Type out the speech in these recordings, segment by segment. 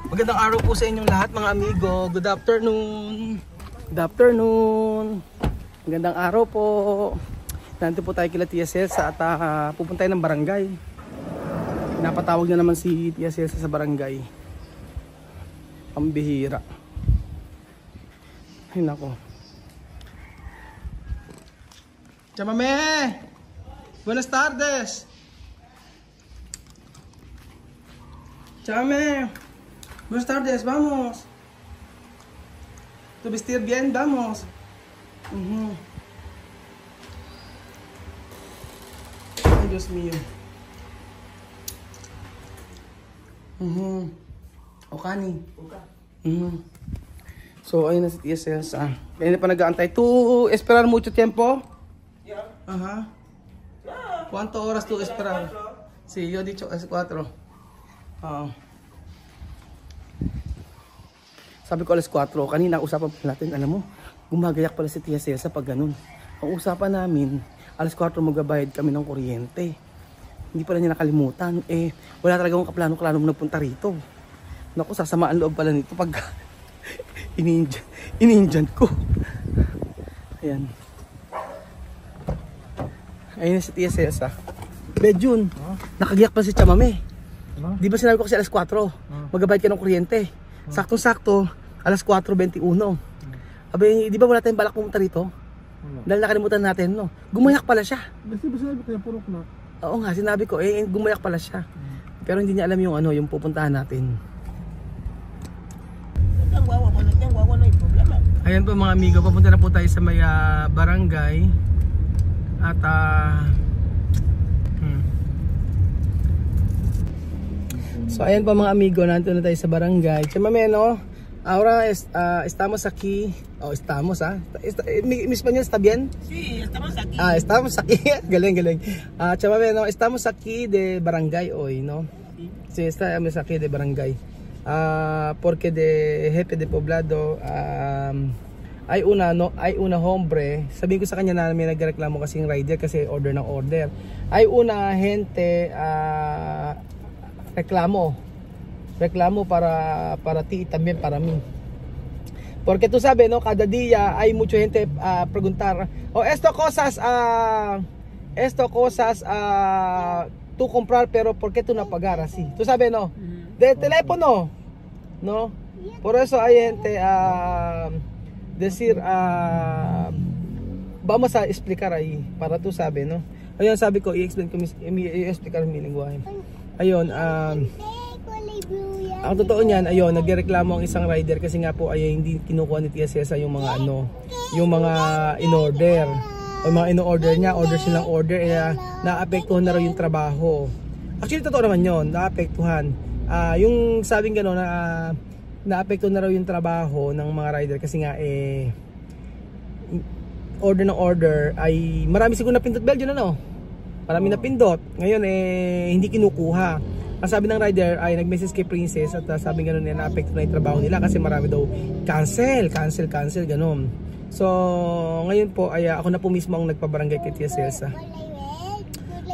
Magandang araw po sa inyong lahat mga amigo. Good afternoon. Good afternoon. Magandang araw po. Nandito po tayo kila Tia Celsa at pupunta tayo ng barangay. Napatawag na naman si Tia Celsa sa barangay. Pambihira. Ay nako. Chamame! Buenas tardes! Chamame! Buenas tardes, vamos. ¿Tu vestir bien? Vamos. Ay, Dios mío. Okani. So, ayun na si Tia Celsa. Kaya pa nag-aantay. ¿Tu esperar mucho tiempo? Yeah. Ajá. Yeah. ¿Cuánto horas tú esperar? Sí, yo he dicho es 4. Sabi ko alas 4, kanina usapan pa natin, alam mo, gumagayak pala si Tia Celsa pag ganun. Ang usapan namin, alas 4 magbabayad kami ng kuryente. Hindi pala niya nakalimutan. Wala talaga akong kaplano-klano nagpunta rito. Naku, sasamaan loob pala nito pag ini-Indian ko. Ayan. Ayun si Tia Celsa. Bejun, nakagiyak pa si Chamame. Di ba sinabi ko kasi alas 4, magbabayad ka ng kuryente. Saktong-sakto, alas 4:21. Abay, di ba wala tayong balak pumunta rito? Dahil nakalimutan natin, no? Gumayak pala siya. Kasi ba sinabi ko yung purok na? Oo nga, sinabi ko, gumayak pala siya. Pero hindi niya alam yung ano, yung pupuntahan natin. Ayan po mga amigo, papunta na po tayo sa may barangay. At so ayan po mga amigo, nandito na tayo sa barangay. Chamame, no? Ahora estamos aquí. Oh, estamos, ¿Mi español está bien? Sí, estamos aquí. Estamos aquí. Galing. Chamame, no? Estamos aquí de barangay hoy, ¿no? Sí, estamos aquí de barangay. Porque de jefe de poblado hay una hombre. Sabihin ko sa kanya na may nagreklamo kasing rider kasi order ng order. Hay una gente reklamo para ti y también para mí. Porque tú sabes, no, cada día hay mucha gente preguntar, esto cosas tú comprar, pero ¿por qué tú no pagar así? Tú sabes, no, de teléfono, no. Por eso hay gente decir vamos a explicar ahí para tú sabes, no. Ayun, sabi ko i-explicar mi lingwahe. Ayun, ang totoo niyan, ayun, nagreklamo ang isang rider kasi nga po ay hindi kinukuha ni Tia Celsa yung mga yung mga in-order. O mga in-order niya, order silang order, naapektuhan na raw yung trabaho. Actually, totoo naman yun, naapektuhan. Yung sabing gano'n, naapektuhan na raw yung trabaho ng mga rider kasi nga, order ng order ay marami siguro napindot bell yun, ano? Marami napindot. Ngayon, hindi kinukuha. Ang sabi ng rider ay nag-message kay Princess at sabi gano'n na na-apekto na yung trabaho nila kasi marami daw cancel, gano'n. So, ngayon po ay ako na po mismo ang nagpabarangay kay Tia Celsa.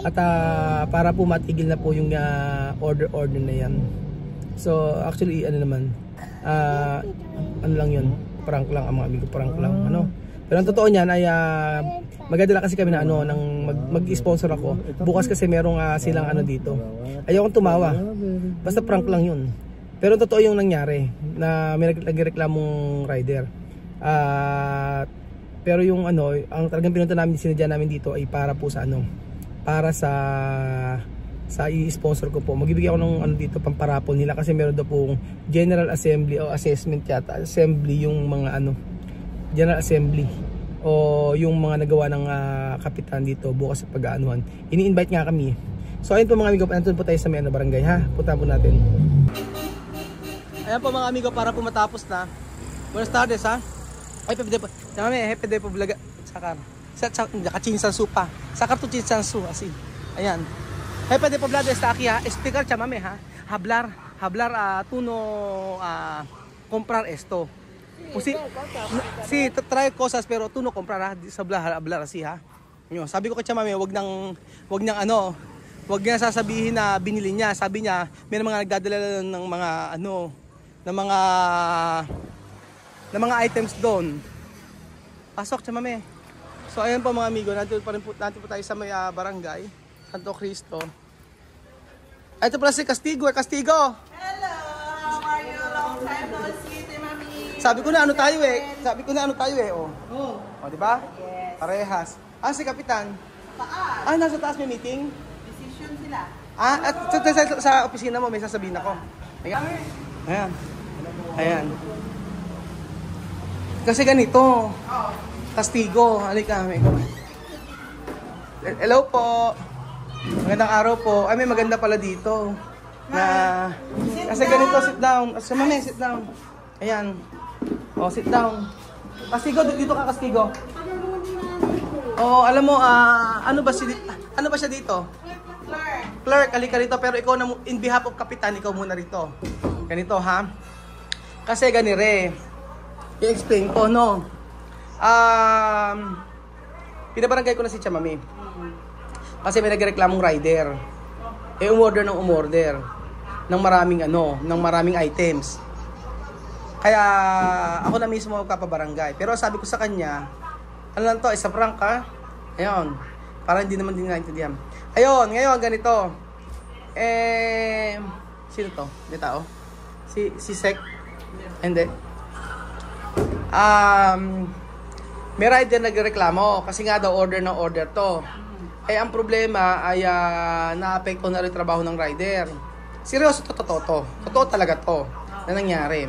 At para po matigil na po yung order na yan. So, actually, ano naman, ano lang yun, prank lang ang mga amigo, prank lang, ano. Pero ang totoo niyan ay magdadala kasi kami na mag-sponsor ako. Bukas kasi merong silang dito. Ayokong tumawa. Basta prank lang yun. Pero totoo yung nangyari na may nagreklamong rider. Pero yung ang talagang pinunta namin, sinadya namin dito ay para po sa para sa i-sponsor ko po. Magbibigay ako ng dito pamparapol nila kasi meron daw pong General Assembly o assessment yata. Assembly yung mga General Assembly o yung mga nagawa ng kapitan dito bukas sa pag-aanuhan. Ini-invite nga kami. So ayun po mga amigo, nandun po tayo sa may barangay, ha. Punta po natin. Ayan po mga amigo, para po matapos na. Buenas tardes, ha. Ay, pwede po. Hepe de po vlog. Sakar. Kachinsan su pa. Sakar to chinsan su así. Ayan. Hepe de poblado está aquí, ha. Speaker chamame, ha. Hablar tú no comprar esto. Sí, trae cosas pero tú no comprarás sa hablar así, ha. Sabi ko kay Chamame, wag nang sasabihin na binili niya. Sabi niya, may mga nagdadala ng mga ng mga items doon. Pasok, chamame. So ayan po mga amigo, natin po tayo sa may barangay Santo Cristo. Ito pala si Castigo. Castigo! Hello! How are you? Long time no see, Mami. Sabi ko na ano tayo eh. Oh. Oh, di ba? Yes. Parehas. Si Kapitan. Taas. Nasa taas may meeting. Decision sila. At sa opisina mo may sasabihin ako. Ayan. Ayan. Kasi ganito. Castigo. Halika. Hello po. Magandang araw po. Ay, may maganda pala dito. Kasi ganito, sit down. Mami, sit down. Ayan. Oh, sit down. Castigo, dito ka, Castigo. Oh, alam mo, ano ba siya dito? Clerk, halika rito. Pero ikaw, in behalf of Kapitan, ikaw muna rito. Ganito, ha? Kasi ganire. I-explain ko, no? Pinabarangay ko na si Chamami. Kasi may nagreklamong rider. Umorder ng maraming items. Kaya ako na mismo kapabarangay. Pero sabi ko sa kanya, ano lang to, isa prank ha? Ayun. Para hindi naman din naintindihan. Ayun, ngayon ganito. Sino to? May tao? Si Sek? Hindi. May rider nagreklamo kasi nga daw order to. Ang problema ay naapekto na rin trabaho ng rider. Seryoso totoo talaga to na nangyari.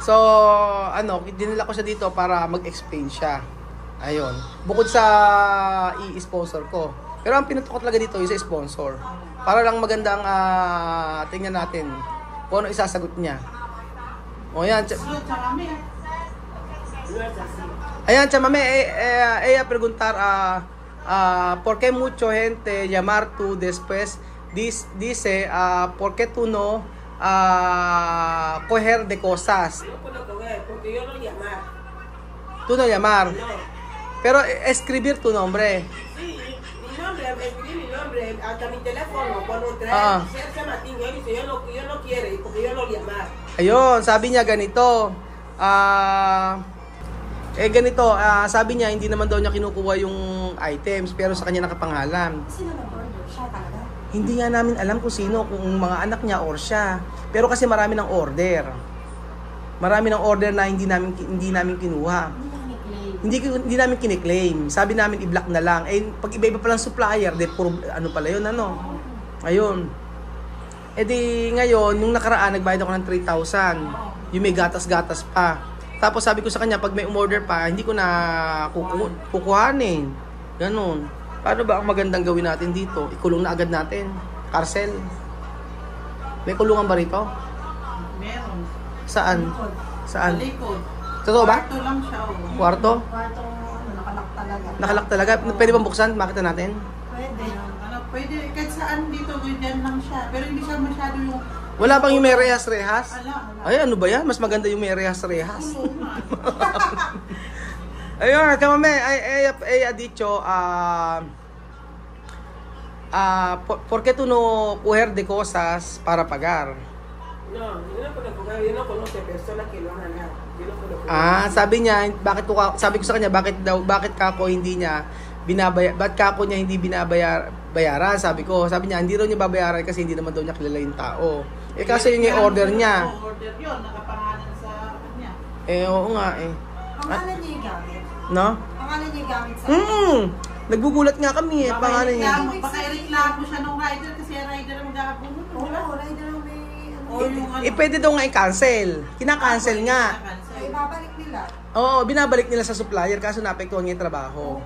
So, dinala ko siya dito para mag-explain siya. Ayun. Bukod sa i-sponsor ko. Pero ang pinutukot talaga dito is sponsor. Para lang magandang tingnan natin kung ano isasagot niya. O yan. Ayan, chamame, ella preguntar ¿por qué mucha gente llamar tú después dice ¿por qué tú no coger de cosas? No puedo coger, porque yo no llamar. Tú no llamar. No. Pero escribir tu nombre. Sí, mi nombre, escribí mi nombre, hasta mi teléfono, cuando trae Sergio Martín, yo dice, yo no quiere, porque yo no llamar. Ayun, sabi niya ganito. Sabi niya hindi naman daw niya kinukuha yung items pero sa kanya nakapangalan. Sino nag-order? Siya talaga? Hindi nga namin alam kung sino, kung mga anak niya or siya. Pero kasi marami ng order. Marami ng order na hindi namin kinuha. Hindi namin kiniklaim. Sabi namin i-block na lang. Pag iba-iba pa lang supplier, puro pala yun, Ayun. Di ngayon, nung nakaraan, nagbayad ako ng 3,000. Yung may gatas-gatas pa. Tapos sabi ko sa kanya, pag may umorder pa, hindi ko na kukuhanin. Ganon. Paano ba ang magandang gawin natin dito? Ikulong na agad natin. Parcel. May kulungan ba rito? Meron. Saan? Sa likod. Totoo ba? Kwarto lang siya. Kwarto? Kwarto, nakalak talaga. Nakalak talaga? Pwede bang buksan? Makita natin? Pwede. Pwede. Kahit saan dito, ganyan lang siya. Pero hindi siya masyado yung... Wala bang yung may rehas-rehas? Wala. Ay, ano ba yan? Mas maganda yung may rehas-rehas. Ayun, chamame, ella dicho, ¿por qué tú no coger de cosas para pagar? No, yo no puedo coger, yo no conozco personas que lo hagan nada. Yo no puedo coger. Sabi niya, sabi ko sa kanya, bakit kako hindi niya binabayaran? Sabi niya, hindi raw niya babayaran kasi hindi naman daw niya kilala yung tao. Kasi yun yung order niya. Order yun, nakapangalan sa kanya. Oo nga Pangalan niya yung gamit? No? Pangalan niya yung gamit sa Nagbugulat nga kami pangalan niya. Baka i-reklamo siya ng rider kasi yung rider ang magkakabunod. Oo, rider ang may... Pwede daw nga i-cancel. Kinakancel nga. Ay, babalik nila. Oo, binabalik nila sa supplier kaso naapektuhan niya yung trabaho.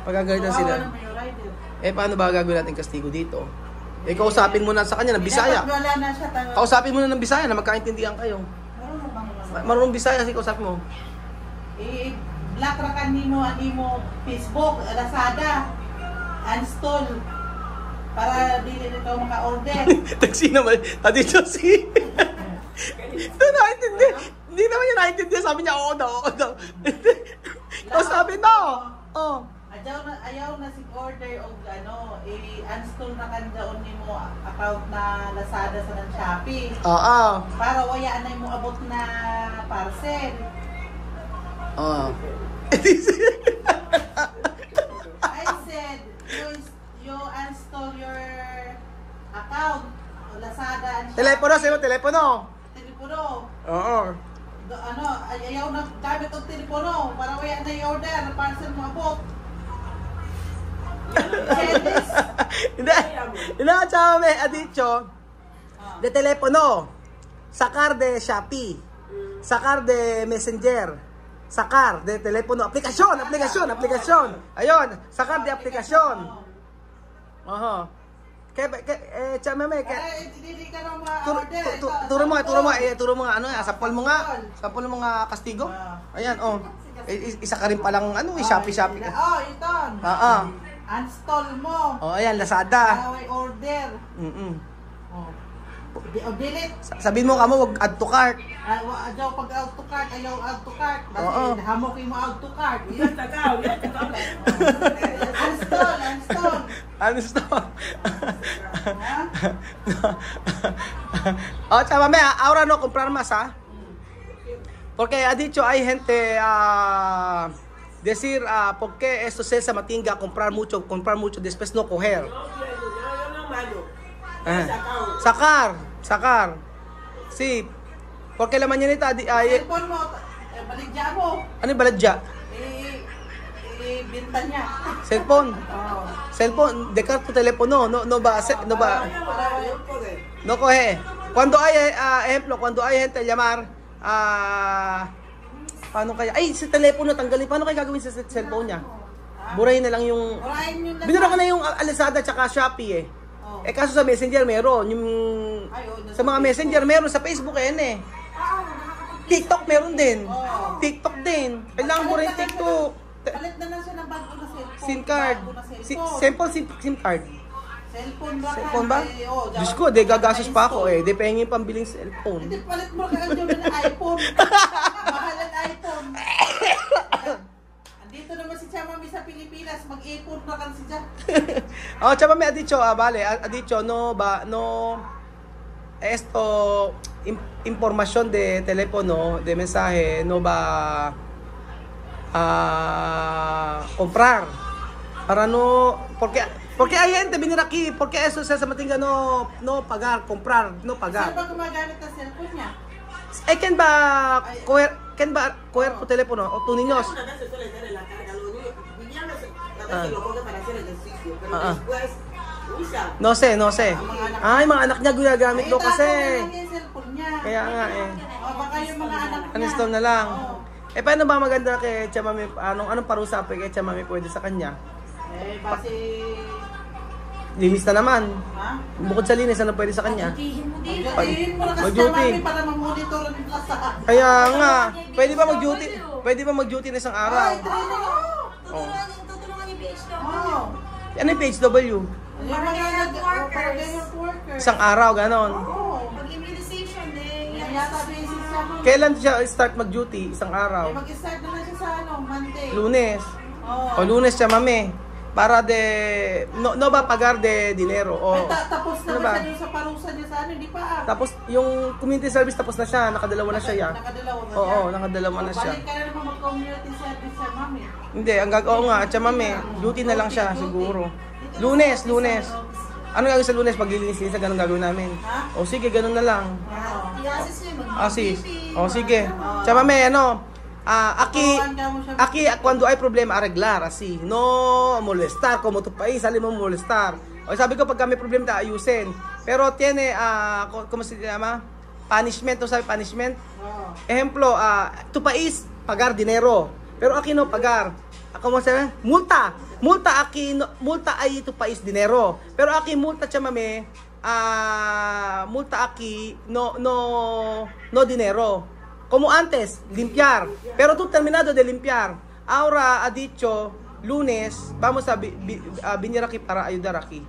Pagagalitan sila. Paano ba gagawin natin kastigo dito? Kausapin mo na sa kanya ng Bisaya. Wala na siya. Kausapin mo na ng Bisaya na magkaintindihan kayo. Marunong Bisaya kasi kausapin mo. Black rakan mo Facebook, Lazada, install para dili nito maka-order. Taxi naman. Tadi Josie. Hindi naman niya naintindihan. Sabi niya, oo daw. Kausapin daw. Ayaw na si order og ano, i-install na kandaon nimo account na Lazada sa ng Shopee. Oo. Para wayaan na mo abot na parcel. Oo. I said, you install your account Lazada and Shopee. Telepono, sino telepono? Telepono. Oo. Ano, ayaw na gamit ang telepono para wayaan na i-order na parcel mo abot. Hindi, ciao me, ha dicho, de telepono, sacar de Shopee, sacar de Messenger, sacar de telepono, aplikasyon, ayun, sacar de aplikasyon. Oho. Ciao me, Hindi ka na ma-order. turo mo nga, ano, sample mo nga kastigo. Ayan, oh, isa ka rin palang, ano, Shopee. Oh, ito. Install mo. Oh, ayan, Lazada. Para order. Oh. Delete. Sabihin mo kamo, wag add to cart. Ayaw pag add to cart, ayaw add to cart. Oo. Kasi hamokin mo add to cart. Yan takaw. Install. Oh, chama me, ahora no comprar más, ¿ah? Porque ha dicho hay gente decir ¿por qué esto César Matinga comprar mucho, después no coger? Sacar. Sí. Porque la mañanita Cellphone mo, baligya mo. ano yung baladya? Binta niya. Cellphone. Oo. Cellphone, de carto teléfono, no coge. Cuando hay ejemplo, cuando hay gente llamar paano kaya? Ay, sa telepono tanggalin. Paano kaya gagawin sa cellphone niya? Burahin na lang yung binura ko na yung Lazada tsaka Shopee eh. Oh. Kaso sa Messenger meron yung sa mga Messenger meron, sa Facebook eh. TikTok meron din. Oh. TikTok din. Kailangan burahin TikTok. Palit na lang siya ng bago na cellphone. SIM card. Bago na SIM card. Cellphone ba? Diyos ko, gagasos pa ako eh. Pahingin pambiling cellphone. Hindi, palit mo ka ang na iPhone. Mahal ang iPhone. Andito naman si Chamami sa Pilipinas. Mag-iPhone na kan si Jack. Oh, Chamami, ha dicho, vale. Ha dicho, no, esto, información de teléfono, de mensaje, no va comprar. Para no, porque hay gente venir aquí, porque eso se Matinga no pagar, comprar, no pagar. Saan ba gumagamit ang cellphone niya? Ken ba coger tu teléfono o tus niños? Una vez se suele hacer en la carga, los niños, Viviana a veces lo coge para hacer ejercicio, pero después usa. No sé. Ay, mga anak niya ginagamit daw kasi. Yung cellphone niya. Kaya nga eh. O baka yung mga anak niya. Uninstall na lang. Oo. Paano ba maganda kay Chamami? Anong parusa pa kay Chamami pwede sa kanya? Base... Linis na naman. Ha? Bukod sa linis, ano pwede sa kanya? Mag-duty mo na kasi Mag-duty. Chamami para mag-monitor ang klasa. Kaya nga, pwede ba mag-duty? Pwede ba mag-duty na isang araw? Ay, training ako. Tutulungan yung PHW. Oo. Ano yung PHW? Yung mga workers. Isang araw, ganon. Oo. Pag-immunization eh. Yan yata basis siya. Kailan siya start mag-duty? Isang araw? Mag-start na siya sa Monday. Lunes. Oo. O Lunes siya, mami. Para de no va a pagar de dinero o Tapos ano na ba? siya dun sa parusa niya sa hindi pa. Tapos yung community service tapos na siya, nakadalawa na siya ya. Nakadalawa na Oo, nakadalawa na siya. Balik ka na naman mag-community service sa mami. Hindi, oo nga, at siya mami, duty na lang siya siguro. Lunes. Ano gagawin sa Lunes? Paglilinis sa ganun gagawin namin. Ha? O sige, ganun na lang. I-assist nyo yung Sis. O sige. Siya mami, aquí cuando hay problema arreglar así, no molestar como tu país, sale mo molestar. O sabi ko pag may problema ayusin. Pero tiene ¿cómo se llama? Punishment, no sabe punishment? Ejemplo, tu país pagar dinero, pero aquí no pagar. ¿Cómo se llama? Multa aquí, no, multa ahí tu país dinero. Pero aquí multa chamame, multa aquí no dinero. Como antes, limpiar. Pero tú terminado de limpiar. Ahora ha dicho, lunes, vamos a venir aquí para ayudar aquí.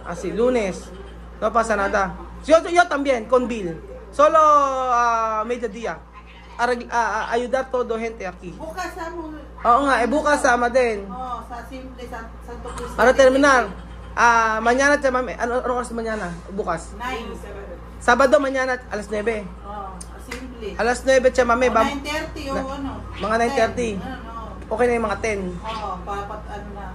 Así, lunes. No pasa nada. Yo también, con Bill. Solo mediodía. ayudar todo gente aquí. Bukas mo. Oo nga, bukas sama din. Sa simple, Santo Cristo. Para terminar. Mañana, mami, ano oras mañana? Bukas. 9. Sabado, mañana, alas 9. Simple. Alas 9, mami. 9:30 o ano. Mga 9:30. Okay na yung mga 10. Papat ano na.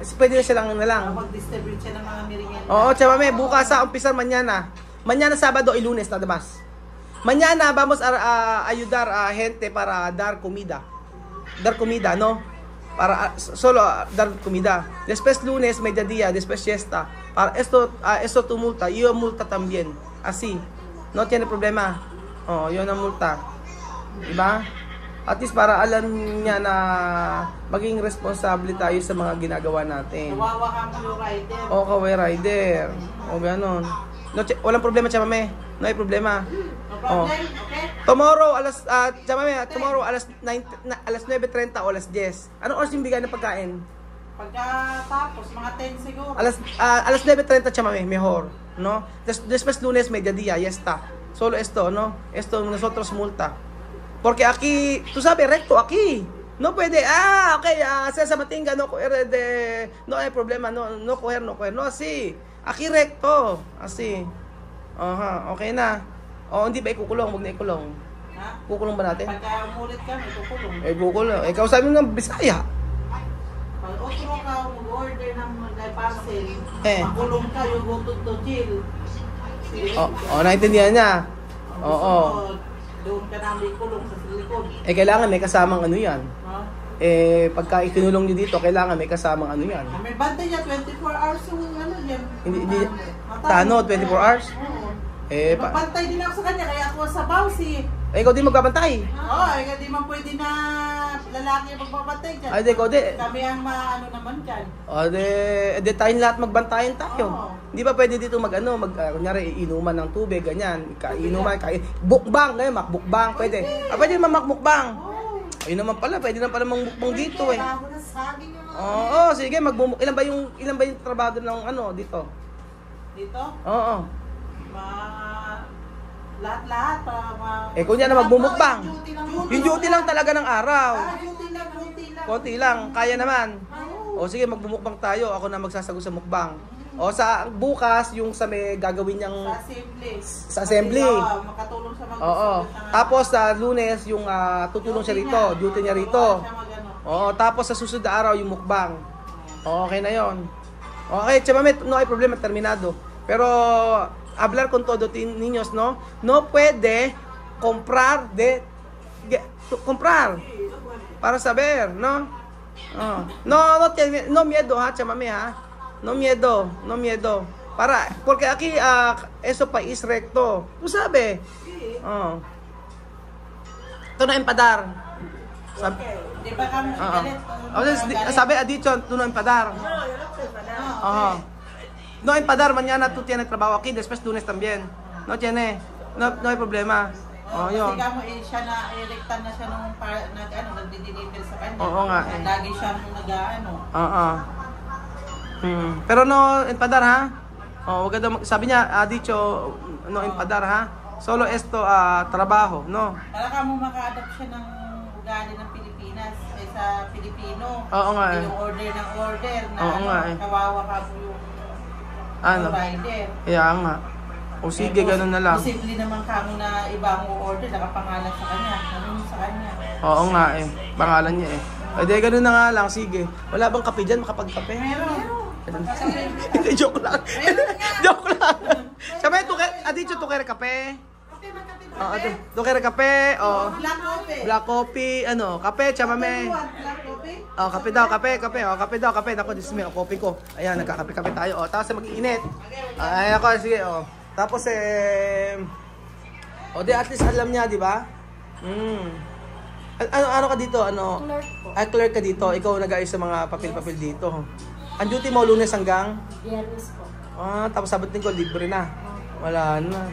Pwede na silang na lang. Mag-distribute siya ng mga merienda. Oo, mami, bukas umpisa mañana. Mañana, Sabado y Lunes, nada más. Mañana vamos a ayudar a gente para dar comida. Dar comida, ¿no? Para solo dar comida. Después lunes, mediodía, después siesta. Para esto tu multa, yo multa también. Así. No tiene problema. Yun ang multa. Diba? At least para alam niya na maging responsable tayo sa mga ginagawa natin. Kawawa ka mo yung rider. Kawawa rider. Ganon. No, walang problema, chamame. No hay problema. No problem, okay? Tomorrow alas 9:30 o alas 10. Anong oras yung bigay ng pagkain? Pagkatapos mga 10 siguro. Alas 9:30 chamame, mejor, ¿no? Después lunes mediodía, ya está. Solo esto, ¿no? Esto nosotros multa. Porque aquí, tú sabes, recto aquí. No puede, okay, sa Matinga no coger no hay problema, no coger, no así. Aquí recto, así. Okay na. Hindi ba ikukulong? Huwag na ikulong. Ha? Kukulong ba natin? Pagka umulit ka, may kukulong. Kukulong. Ikaw sabi ng Bisaya. Pag otro ka, mag-order ng parcel, makulong ka, yung go to jail. Naintindihan niya. Doon ka namin kulong sa silikon. Kailangan may kasamang ano yan. Ha? Pagka ikinulong nyo dito, kailangan may kasamang ano yan. May bantay niya, 24 hours yung ano yan. Hindi, Tano, 24 hours? Oo. Magbantay din ako sa kanya, kaya ako sa bawsi. Ikaw di magbabantay? Di man pwede na lalaki ang magbabantay dyan. Ikaw di. Kami ang maano naman dyan. Di tayong lahat magbantayan tayo. Di ba pwede dito kunyari, inuman ng tubig, ganyan. Inuman, bukbang, ngayon, makbukbang, pwede. Pwede naman makbukbang. Ayun naman pala, pwede naman pala mangmukbang dito eh. Sige, ilan ba yung trabaho ng dito? Dito? Oo. Lahat-lahat. Kunya na magbumukbang. Yung duty lang talaga ng araw. Duty lang. Konti lang, kaya naman. Sige, magbumukbang tayo. Ako na magsasagot sa mukbang. Sa bukas, yung sa may gagawin niyang sa assembly. Makatulong sa Tapos sa Lunes, yung tutulong siya rito, duty niya rito. Tapos sa susunod na araw, yung mukbang. Okay na yon. Okay, chamame, no hay problema, terminado. Pero hablar con todo niños, ¿no? No puede comprar para saber, ¿no? No miedo, chamame, No miedo. Porque aquí eso país recto. Tú sabes. Ito na empadar. Di ba kami galit? Sabi dicho, tú no empadar. No, yo no estoy para No empadar, mañana tú tienes trabajo aquí, después lunes también. No tiene. No hay problema. Yun. Kasi kamo siya na electan na siya nung nagdi-deliver sa kanya. Oo nga. Lagi siya nung Pero no empadar, ha? Wag ka daw sabi niya, dicho no empadar, ha? Solo esto trabaho, no? Para kamo maka-adapt siya ng ugali ng Pilipinas sa Pilipino. Oo nga. Yung order ng order na kawawa ka po yung rider. Kaya nga. Sige, ganun na lang. Posible naman kamo na ibang order nakapangalan sa kanya. Ano sa kanya? Oo nga pangalan niya Pwede ganun na nga lang, sige. Wala bang kape dyan? Makapagkape? Meron. Joke lang. Joke lang. Sabi, adito to kere kape. To kere kape. Black coffee. Kape, chamame. Kape daw. Naku, dismay. Coffee ko. Ayan, nagkakape-kape tayo. Tapos mag-iinit. Ayan ako, sige. Tapos at least alam niya, di ba? Ano ka dito? Clerk ka dito. Ikaw nag-ayos sa mga papel-papel dito. Ang duty mo Lunes hanggang? Biyernes po. Tapos Sabado Linggo libre na. Wala na.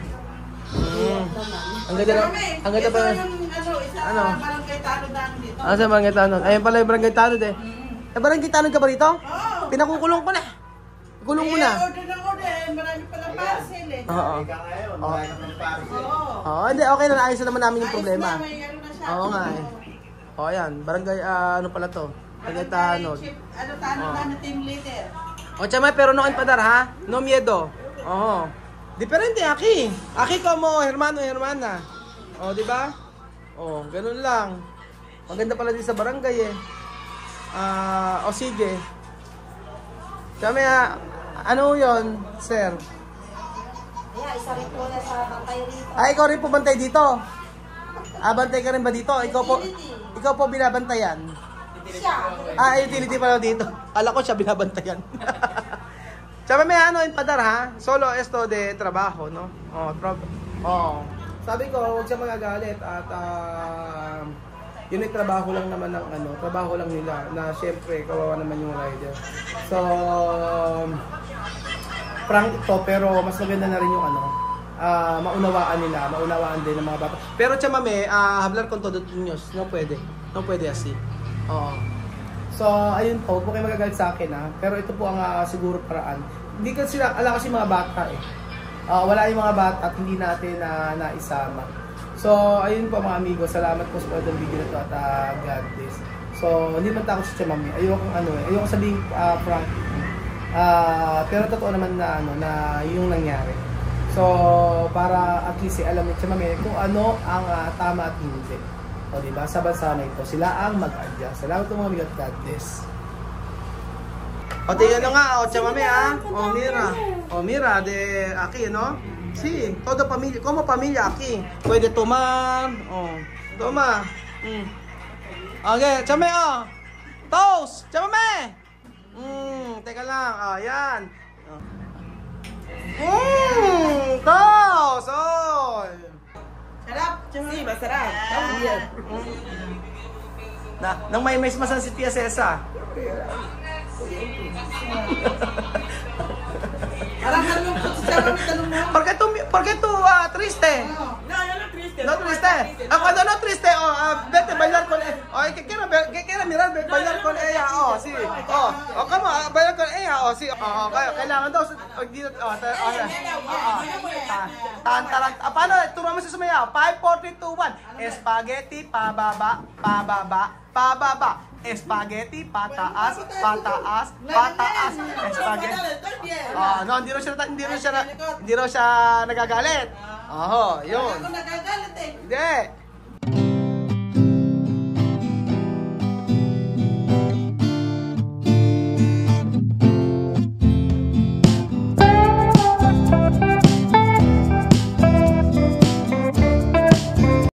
Ang ganda pa. Ano? Barangay Tanod na dito. Sa Barangay Tanod. Ayun pala yung Barangay Tanod Barangay Tanod ka ba rito? Pinakukulong ko na. Kulong mo na. Order. Marami pala parcel Hindi, okay na. Ayos na naman namin yung problema. May Oo nga eh. O, ayan. Barangay, ano pala to? Barangay Tanod. Tanod team leader. O, chamay, pero no empadar, ha? No miedo. Oo. Diferente, aki. Aki como hermano, hermana. O, di ba? O, ganun lang. Maganda pala din sa barangay, eh. O, sige. Chamay, ano yun, sir? Yeah, isa rin po na sa bantay rito. Ay, ikaw rin po bantay dito? Bantay ka rin ba dito? Ikaw po binabantayan? Siya. Utility pala dito. Ala ko siya binabantayan. Sabi may ano, empadar ha? Solo esto de trabajo, no? Sabi ko, huwag siya magagalit at yun ay trabaho lang naman ng ano, trabaho lang nila na syempre kawawa naman yung rider. So, prank ito pero mas maganda na rin yung ano, maunawaan din ng mga bata. Pero chamame, hablar con todo niños, no pwede asi. Oo. So, ayun po, huwag kayo magagalit sa akin ha. Pero ito po ang siguro paraan. Hindi kasi kasi mga bata eh. Wala yung mga bata at hindi natin naisama. So, ayun po mga amigo, salamat po sa panood ng video na to at God bless. So, hindi man takot si chamame. Ayoko sabihin prank. Pero totoo naman na na yung nangyari. So, para at least alam ni chamame kung ano ang tama at hindi. O diba, sa bansa na ito, sila ang mag-adjust. Salamat po mga amigo at God bless. O tingnan nyo nga, chamame O mira, de aquí, no? Sí, todo familia, como familia aquí. Pwede tomar, toma. Okay, chamame, toast, chamame. Teka lang, yan. Toast, Sarap. Sí, masarap. Nang may masan si Tia Cesa. Parang nalungkot si Charot, tanong mo. ¿Por qué tú triste? No, yo no triste. No triste. Cuando no triste, vete a bailar con ella. Que quiera mirar, bailar con ella. Sí. ¿Cómo? Bailar con ella. Sí. Kailangan daw. Paano? Turuan mo si Sumaya. 5, 4, 3, 2, 1. Spaghetti, pababa, pababa, pababa. Spaghetti, pataas, pataas, pataas. Spaghetti. No, hindi raw siya nagagalit. Yun. Ako nagagalit eh. Hindi.